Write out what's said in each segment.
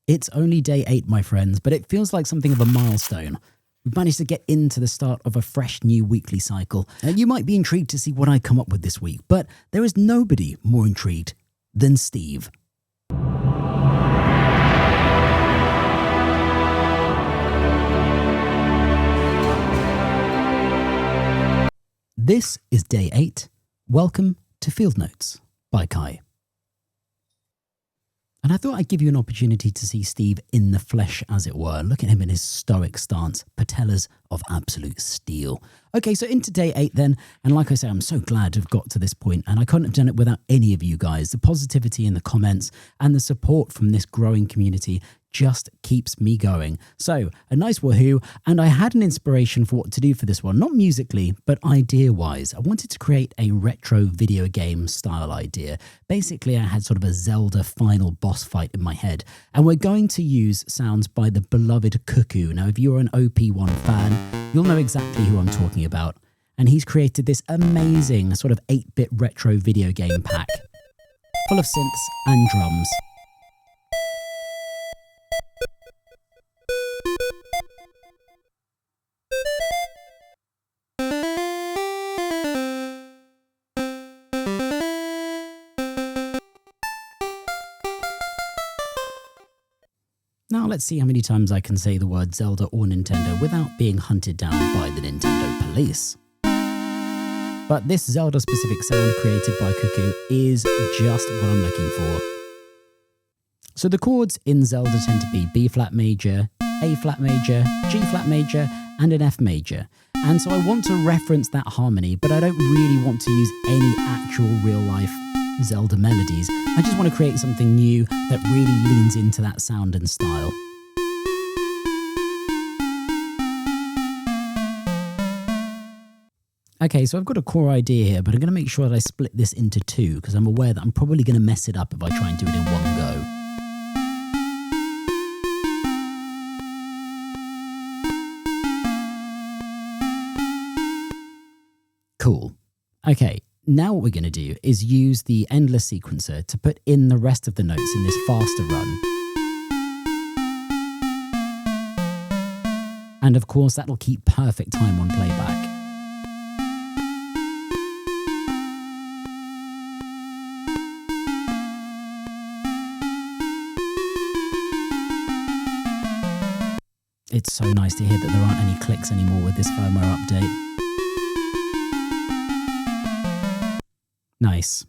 It's only day 8, my friends, but it feels like something of a milestone. We've managed to get into the start of a fresh new weekly cycle, and you might be intrigued to see what I come up with this week, but there is nobody more intrigued than Steve. This is day 8. Welcome to Field Notes by Kai. And I thought I'd give you an opportunity to see Steve in the flesh, as it were. Look at him in his stoic stance, patellas of absolute steel. Okay, so into day 8 then, and like I say, I'm so glad to have got to this point, and I couldn't have done it without any of you guys. The positivity in the comments and the support from this growing community just keeps me going. So, a nice woohoo, and I had an inspiration for what to do for this one, not musically, but idea-wise. I wanted to create a retro video game style idea. Basically, I had sort of a Zelda final boss fight in my head, and we're going to use sounds by the beloved Cuckoo. Now, if you're an OP-1 fan, you'll know exactly who I'm talking about, and he's created this amazing sort of 8-bit retro video game pack, full of synths and drums. Now let's see how many times I can say the word Zelda or Nintendo without being hunted down by the Nintendo police. But this Zelda-specific sound created by Cuckoo is just what I'm looking for. So the chords in Zelda tend to be B-flat major, A-flat major, G-flat major, and an F major. And so I want to reference that harmony, but I don't really want to use any actual real-life Zelda melodies. I just want to create something new that really leans into that sound and style. Okay, so I've got a core idea here, but I'm going to make sure that I split this into 2 because I'm aware that I'm probably going to mess it up if I try and do it in one go. Cool. Okay. Now what we're going to do is use the endless sequencer to put in the rest of the notes in this faster run. And of course that'll keep perfect time on playback. It's so nice to hear that there aren't any clicks anymore with this firmware update. Nice.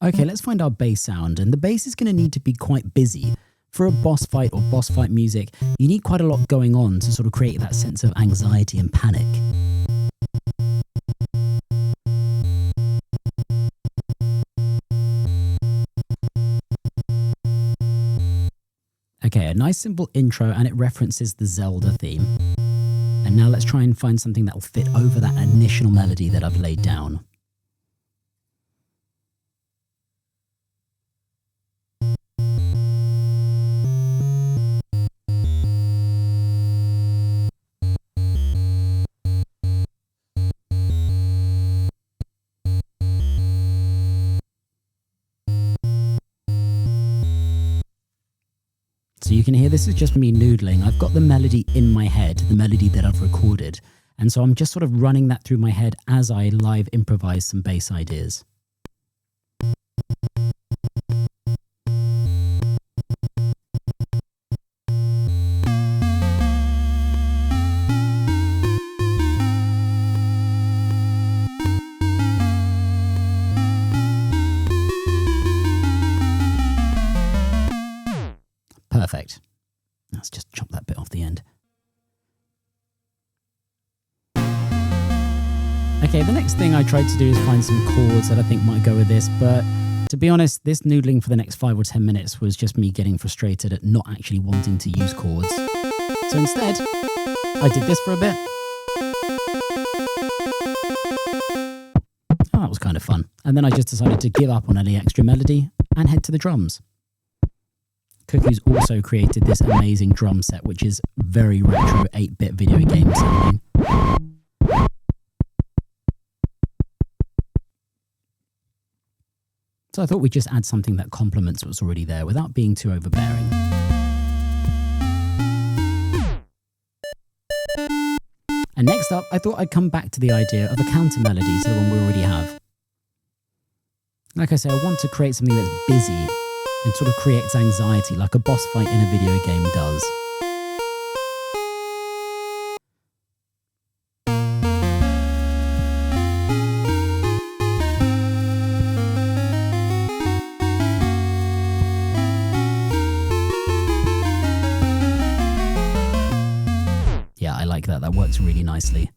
Okay, let's find our bass sound, and the bass is going to need to be quite busy. For a boss fight or boss fight music, you need quite a lot going on to sort of create that sense of anxiety and panic. Okay, a nice simple intro, and it references the Zelda theme. And now let's try and find something that will fit over that initial melody that I've laid down. So you can hear this is just me noodling. I've got the melody in my head, the melody that I've recorded. And so I'm just sort of running that through my head as I live improvise some bass ideas. Perfect. Let's just chop that bit off the end. Okay, the next thing I tried to do is find some chords that I think might go with this, but to be honest, this noodling for the next 5 or 10 minutes was just me getting frustrated at not actually wanting to use chords. So instead, I did this for a bit. Oh, that was kind of fun. And then I just decided to give up on any extra melody and head to the drums. Cuckoo's also created this amazing drum set, which is very retro 8-bit video game sounding. So I thought we'd just add something that complements what's already there without being too overbearing. And next up, I thought I'd come back to the idea of a counter melody to the one we already have. Like I say, I want to create something that's busy and sort of creates anxiety like a boss fight in a video game does. Yeah, I like that. That works really nicely.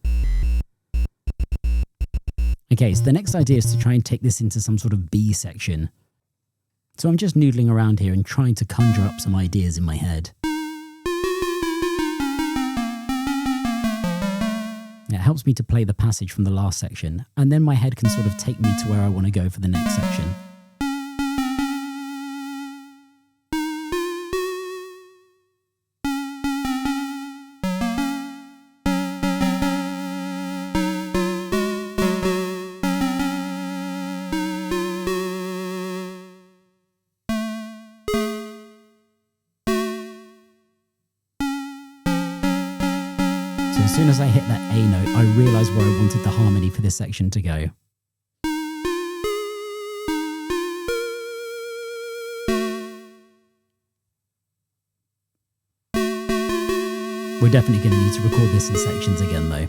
Okay, so the next idea is to try and take this into some sort of B section. So I'm just noodling around here and trying to conjure up some ideas in my head. It helps me to play the passage from the last section, and then my head can sort of take me to where I want to go for the next section. So as soon as I hit that A note, I realised where I wanted the harmony for this section to go. We're definitely going to need to record this in sections again though.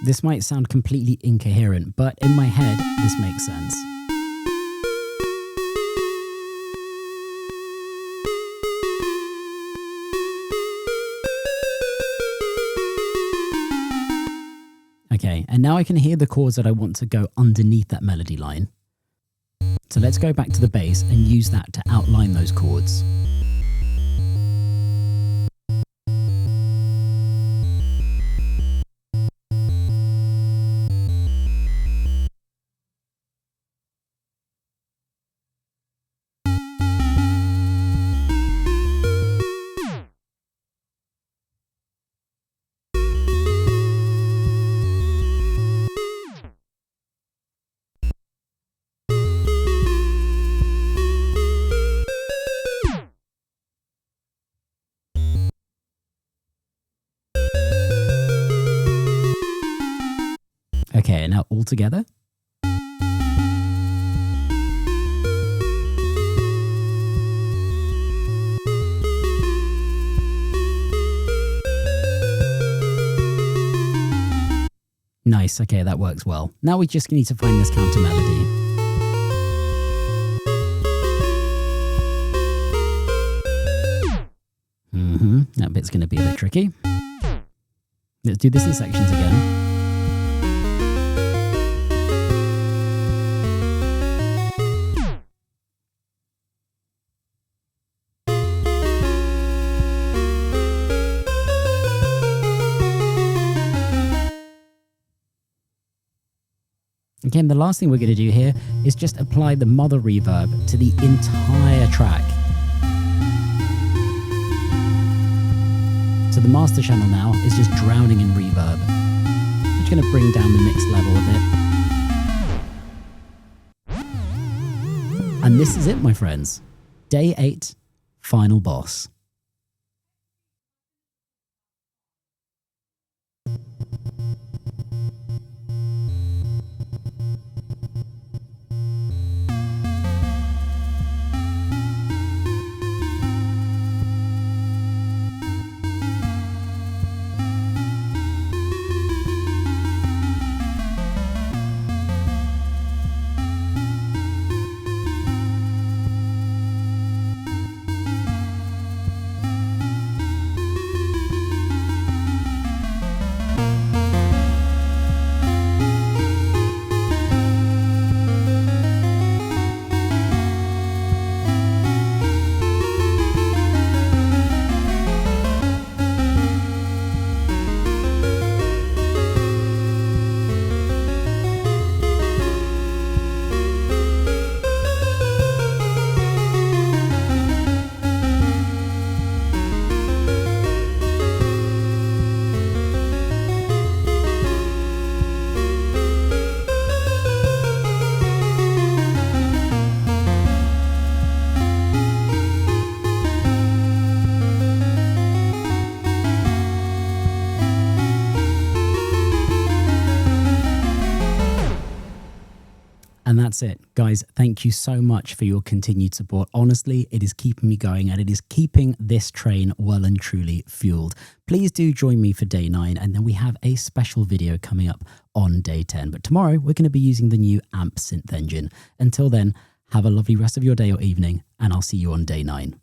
This might sound completely incoherent, but in my head, this makes sense. Okay, and now I can hear the chords that I want to go underneath that melody line. So let's go back to the bass and use that to outline those chords. Okay, now all together. Nice, okay, that works well. Now we just need to find this counter melody. That bit's going to be a bit tricky. Let's do this in sections again. Again, the last thing we're going to do here is just apply the mother reverb to the entire track. So the master channel now is just drowning in reverb. I'm just going to bring down the mix level a bit. And this is it, my friends. Day 8, final boss. that's it. Guys, thank you so much for your continued support. Honestly, it is keeping me going and it is keeping this train well and truly fueled. Please do join me for day 9, and then we have a special video coming up on day 10. But tomorrow, we're going to be using the new AMP synth engine. Until then, have a lovely rest of your day or evening, and I'll see you on day 9.